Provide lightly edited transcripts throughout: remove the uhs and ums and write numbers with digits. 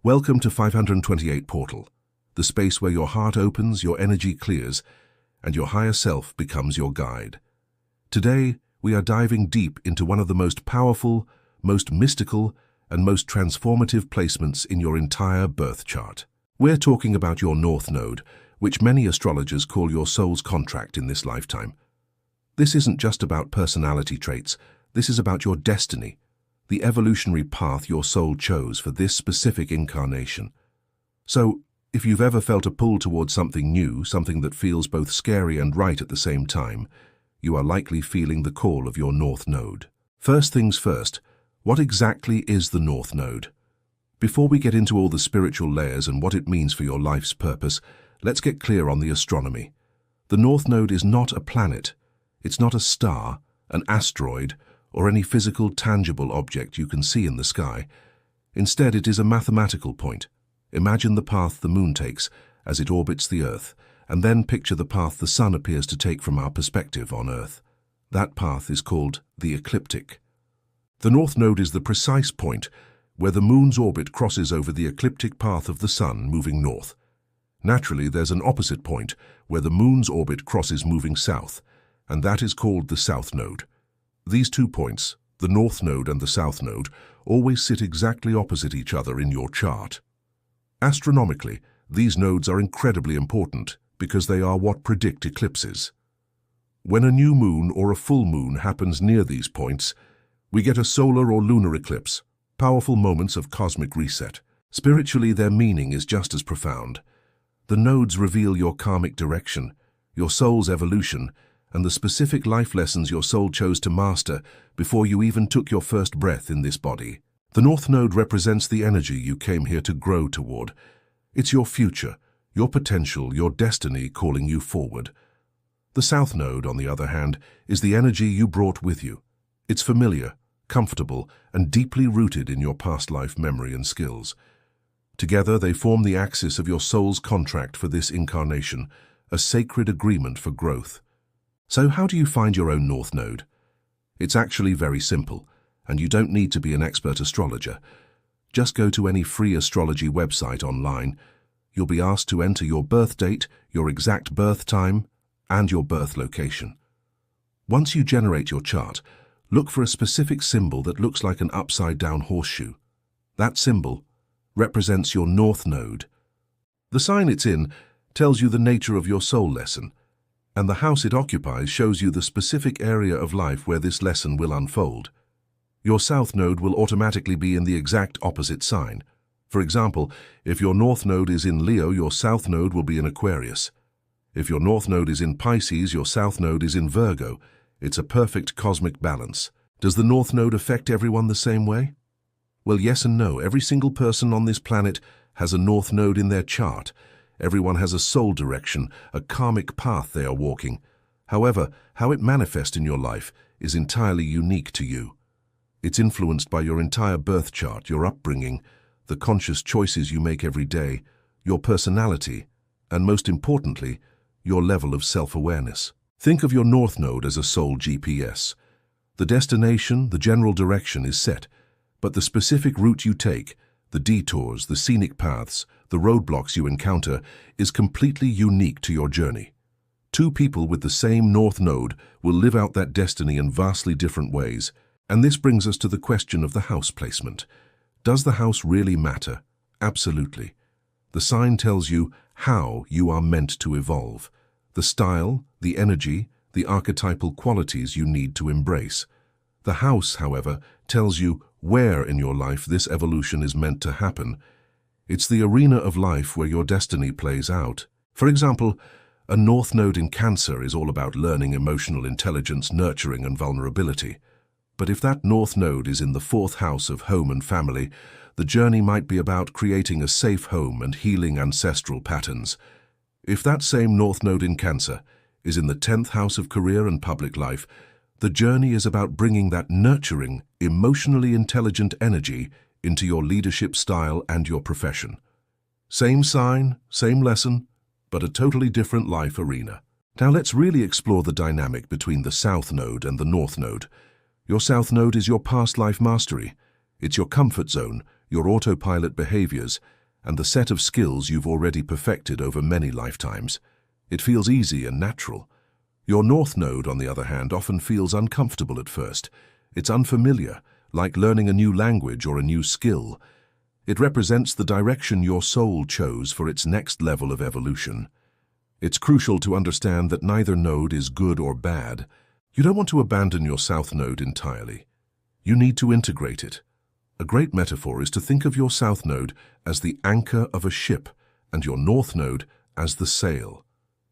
Welcome to 528 Portal, the space where your heart opens, your energy clears, and your higher self becomes your guide. Today, we are diving deep into one of the most powerful, most mystical, and most transformative placements in your entire birth chart. We're talking about your North Node, which many astrologers call your soul's contract in this lifetime. This isn't just about personality traits, this is about your destiny, the evolutionary path your soul chose for this specific incarnation. So, if you've ever felt a pull towards something new, something that feels both scary and right at the same time, you are likely feeling the call of your North Node. First things first, what exactly is the North Node? Before we get into all the spiritual layers and what it means for your life's purpose, let's get clear on the astronomy. The North Node is not a planet. It's not a star, an asteroid, or any physical, tangible object you can see in the sky. Instead, it is a mathematical point. Imagine the path the moon takes as it orbits the Earth, and then picture the path the sun appears to take from our perspective on Earth. That path is called the ecliptic. The North Node is the precise point where the moon's orbit crosses over the ecliptic path of the sun moving north. Naturally, there's an opposite point where the moon's orbit crosses moving south, and that is called the South Node. These 2 points, the North Node and the South Node, always sit exactly opposite each other in your chart. Astronomically, these nodes are incredibly important because they are what predict eclipses. When a new moon or a full moon happens near these points, we get a solar or lunar eclipse, powerful moments of cosmic reset. Spiritually, their meaning is just as profound. The nodes reveal your karmic direction, your soul's evolution, and the specific life lessons your soul chose to master before you even took your first breath in this body. The North Node represents the energy you came here to grow toward. It's your future, your potential, your destiny calling you forward. The South Node, on the other hand, is the energy you brought with you. It's familiar, comfortable, and deeply rooted in your past life memory and skills. Together, they form the axis of your soul's contract for this incarnation, a sacred agreement for growth. So how do you find your own North Node? It's actually very simple, and you don't need to be an expert astrologer. Just go to any free astrology website online. You'll be asked to enter your birth date, your exact birth time, and your birth location. Once you generate your chart, look for a specific symbol that looks like an upside-down horseshoe. That symbol represents your North Node. The sign it's in tells you the nature of your soul lesson, and the house it occupies shows you the specific area of life where this lesson will unfold. Your South Node will automatically be in the exact opposite sign. For example, if your North Node is in Leo, your South Node will be in Aquarius. If your North Node is in Pisces, your South Node is in Virgo. It's a perfect cosmic balance. Does the North Node affect everyone the same way? Well, yes and no. Every single person on this planet has a North Node in their chart. Everyone has a soul direction, a karmic path they are walking. However, how it manifests in your life is entirely unique to you. It's influenced by your entire birth chart, your upbringing, the conscious choices you make every day, your personality, and most importantly, your level of self-awareness. Think of your North Node as a soul GPS. The destination, the general direction is set, but the specific route you take, the detours, the scenic paths, the roadblocks you encounter, is completely unique to your journey. 2 people with the same North Node will live out that destiny in vastly different ways, and this brings us to the question of the house placement. Does the house really matter? Absolutely. The sign tells you how you are meant to evolve, the style, the energy, the archetypal qualities you need to embrace. The house, however, tells you where in your life this evolution is meant to happen. It's the arena of life where your destiny plays out. For example, a North Node in Cancer is all about learning, emotional intelligence, nurturing, and vulnerability. But if that North Node is in the 4th house of home and family, the journey might be about creating a safe home and healing ancestral patterns. If that same North Node in Cancer is in the 10th house of career and public life, the journey is about bringing that nurturing, emotionally intelligent energy into your leadership style and your profession. Same sign, same lesson, but a totally different life arena. Now let's really explore the dynamic between the South Node and the North Node. Your South Node is your past life mastery. It's your comfort zone, your autopilot behaviors, and the set of skills you've already perfected over many lifetimes. It feels easy and natural. Your North Node, on the other hand, often feels uncomfortable at first. It's unfamiliar, like learning a new language or a new skill. It represents the direction your soul chose for its next level of evolution. It's crucial to understand that neither node is good or bad. You don't want to abandon your South Node entirely. You need to integrate it. A great metaphor is to think of your South Node as the anchor of a ship and your North Node as the sail.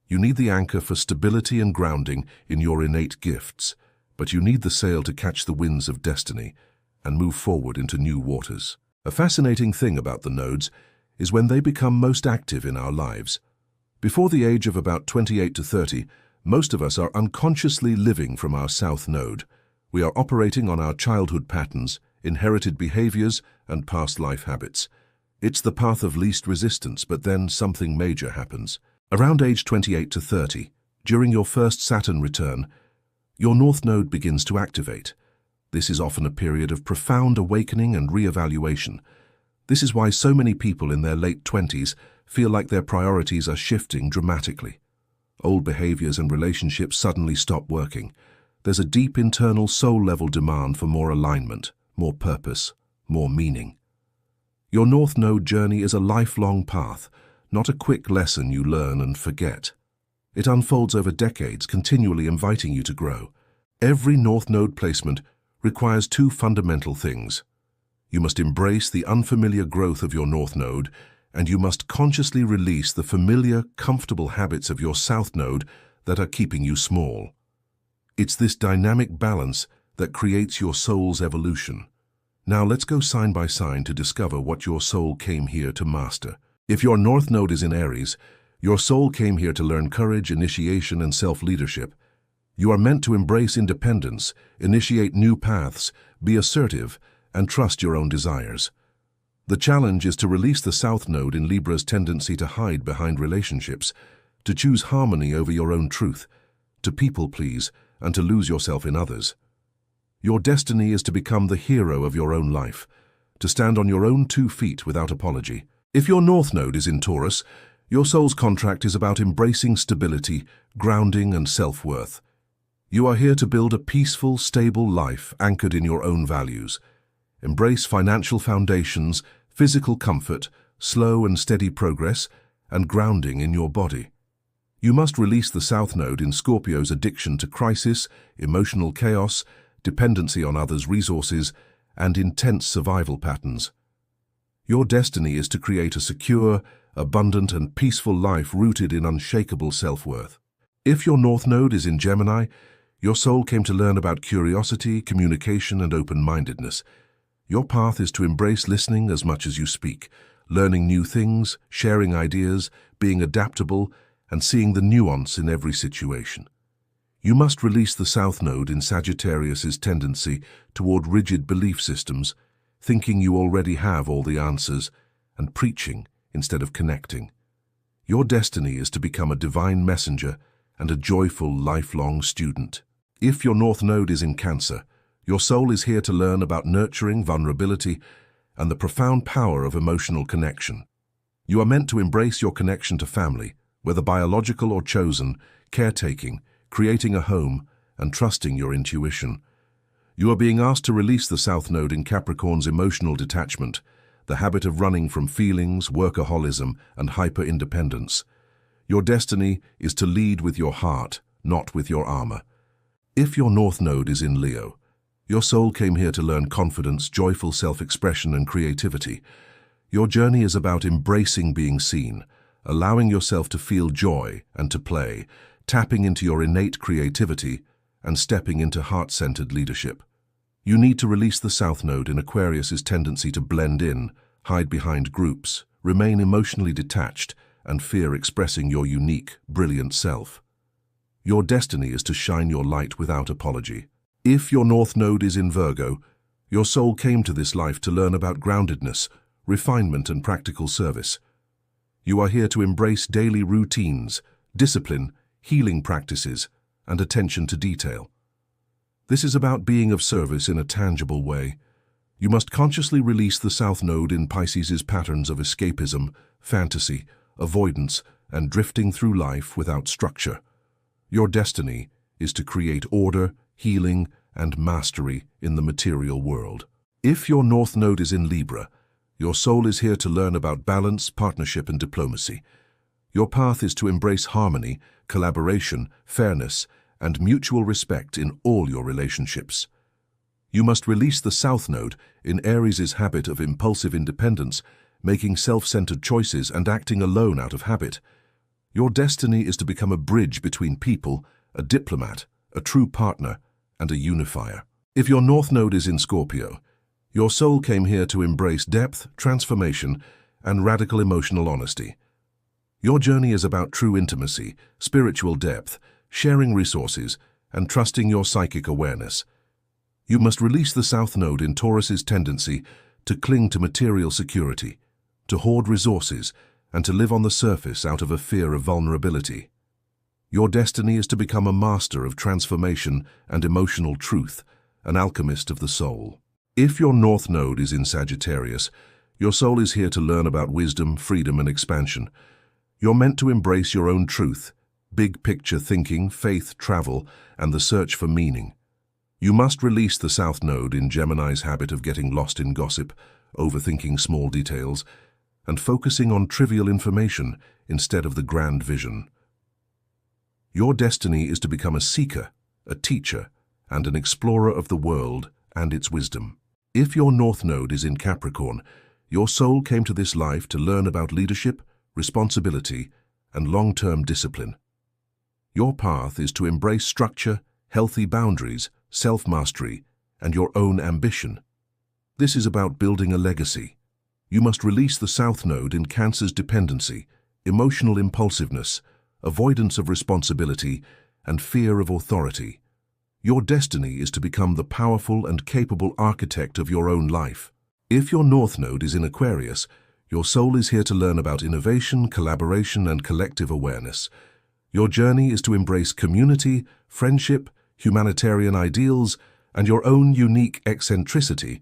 You need the anchor for stability and grounding in your innate gifts, but you need the sail to catch the winds of destiny and move forward into new waters. A fascinating thing about the nodes is when they become most active in our lives. Before the age of about 28 to 30, most of us are unconsciously living from our South Node. We are operating on our childhood patterns, inherited behaviors, and past life habits. It's the path of least resistance, but then something major happens. Around age 28 to 30, during your first Saturn return, your North Node begins to activate. This is often a period of profound awakening and re-evaluation. This is why so many people in their late 20s feel like their priorities are shifting dramatically. Old behaviors and relationships suddenly stop working. There's a deep internal soul-level demand for more alignment, more purpose, more meaning. Your North Node journey is a lifelong path, not a quick lesson you learn and forget. It unfolds over decades, continually inviting you to grow. Every North Node placement requires two fundamental things. You must embrace the unfamiliar growth of your North Node, and you must consciously release the familiar, comfortable habits of your South Node that are keeping you small. It's this dynamic balance that creates your soul's evolution. Now let's go sign by sign to discover what your soul came here to master. If your North Node is in Aries, your soul came here to learn courage, initiation, and self-leadership. You are meant to embrace independence, initiate new paths, be assertive, and trust your own desires. The challenge is to release the South Node in Libra's tendency to hide behind relationships, to choose harmony over your own truth, to people-please, and to lose yourself in others. Your destiny is to become the hero of your own life, to stand on your own 2 feet without apology. If your North Node is in Taurus, your soul's contract is about embracing stability, grounding, and self-worth. You are here to build a peaceful, stable life anchored in your own values. Embrace financial foundations, physical comfort, slow and steady progress, and grounding in your body. You must release the South Node in Scorpio's addiction to crisis, emotional chaos, dependency on others' resources, and intense survival patterns. Your destiny is to create a secure, abundant, and peaceful life rooted in unshakable self-worth. If your North Node is in Gemini, your soul came to learn about curiosity, communication, and open-mindedness. Your path is to embrace listening as much as you speak, learning new things, sharing ideas, being adaptable, and seeing the nuance in every situation. You must release the South Node in Sagittarius's tendency toward rigid belief systems, thinking you already have all the answers, and preaching instead of connecting. Your destiny is to become a divine messenger and a joyful, lifelong student. If your North Node is in Cancer, your soul is here to learn about nurturing, vulnerability, and the profound power of emotional connection. You are meant to embrace your connection to family, whether biological or chosen, caretaking, creating a home, and trusting your intuition. You are being asked to release the South Node in Capricorn's emotional detachment, the habit of running from feelings, workaholism, and hyper-independence. Your destiny is to lead with your heart, not with your armor. If your North Node is in Leo, your soul came here to learn confidence, joyful self-expression, and creativity. Your journey is about embracing being seen, allowing yourself to feel joy and to play, tapping into your innate creativity, and stepping into heart-centered leadership. You need to release the South Node in Aquarius's tendency to blend in, hide behind groups, remain emotionally detached, and fear expressing your unique, brilliant self. Your destiny is to shine your light without apology. If your North Node is in Virgo, your soul came to this life to learn about groundedness, refinement, and practical service. You are here to embrace daily routines, discipline, healing practices, and attention to detail. This is about being of service in a tangible way. You must consciously release the South Node in Pisces' patterns of escapism, fantasy, avoidance, and drifting through life without structure. Your destiny is to create order, healing, and mastery in the material world. If your North Node is in Libra, your soul is here to learn about balance, partnership, and diplomacy. Your path is to embrace harmony, collaboration, fairness, and mutual respect in all your relationships. You must release the South Node in Aries' habit of impulsive independence, making self-centered choices and acting alone out of habit. Your destiny is to become a bridge between people, a diplomat, a true partner, and a unifier. If your North Node is in Scorpio, your soul came here to embrace depth, transformation, and radical emotional honesty. Your journey is about true intimacy, spiritual depth, sharing resources, and trusting your psychic awareness. You must release the South Node in Taurus's tendency to cling to material security, to hoard resources, and to live on the surface out of a fear of vulnerability. Your destiny is to become a master of transformation and emotional truth, an alchemist of the soul. If your North Node is in Sagittarius, your soul is here to learn about wisdom, freedom, and expansion. You're meant to embrace your own truth, big picture thinking, faith, travel, and the search for meaning. You must release the South Node in Gemini's habit of getting lost in gossip, overthinking small details, and focusing on trivial information instead of the grand vision. Your destiny is to become a seeker, a teacher, and an explorer of the world and its wisdom. If your North Node is in Capricorn, your soul came to this life to learn about leadership, responsibility, and long-term discipline. Your path is to embrace structure, healthy boundaries, self-mastery, and your own ambition. This is about building a legacy. You must release the South Node in Cancer's dependency, emotional impulsiveness, avoidance of responsibility, and fear of authority. Your destiny is to become the powerful and capable architect of your own life. If your North Node is in Aquarius, your soul is here to learn about innovation, collaboration, and collective awareness. Your journey is to embrace community, friendship, humanitarian ideals, and your own unique eccentricity.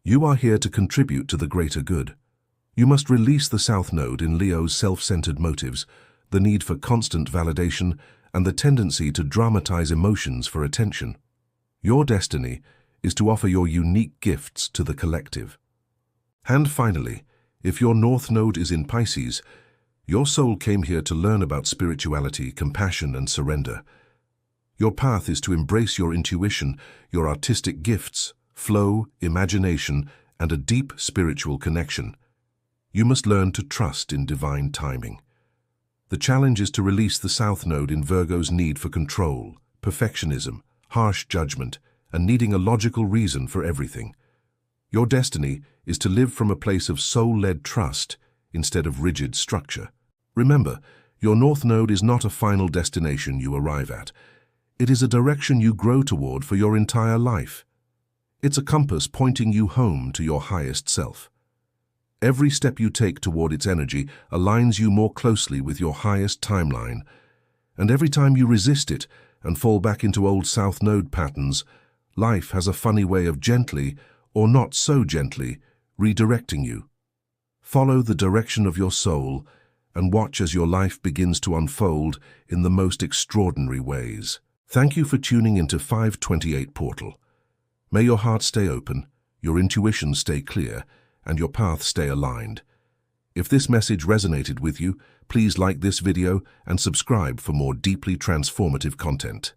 You are here to contribute to the greater good. You must release the South Node in Leo's self-centered motives, the need for constant validation, and the tendency to dramatize emotions for attention. Your destiny is to offer your unique gifts to the collective. And finally, if your North Node is in Pisces, your soul came here to learn about spirituality, compassion, and surrender. Your path is to embrace your intuition, your artistic gifts, flow, imagination, and a deep spiritual connection. You must learn to trust in divine timing. The challenge is to release the South Node in Virgo's need for control, perfectionism, harsh judgment, and needing a logical reason for everything. Your destiny is to live from a place of soul-led trust instead of rigid structure. Remember, your North Node is not a final destination you arrive at. It is a direction you grow toward for your entire life. It's a compass pointing you home to your highest self. Every step you take toward its energy aligns you more closely with your highest timeline, and every time you resist it and fall back into old South Node patterns, life has a funny way of gently, or not so gently, redirecting you. Follow the direction of your soul and watch as your life begins to unfold in the most extraordinary ways. Thank you for tuning into 528 Portal. May your heart stay open, your intuition stay clear, and your path stay aligned. If this message resonated with you, please like this video and subscribe for more deeply transformative content.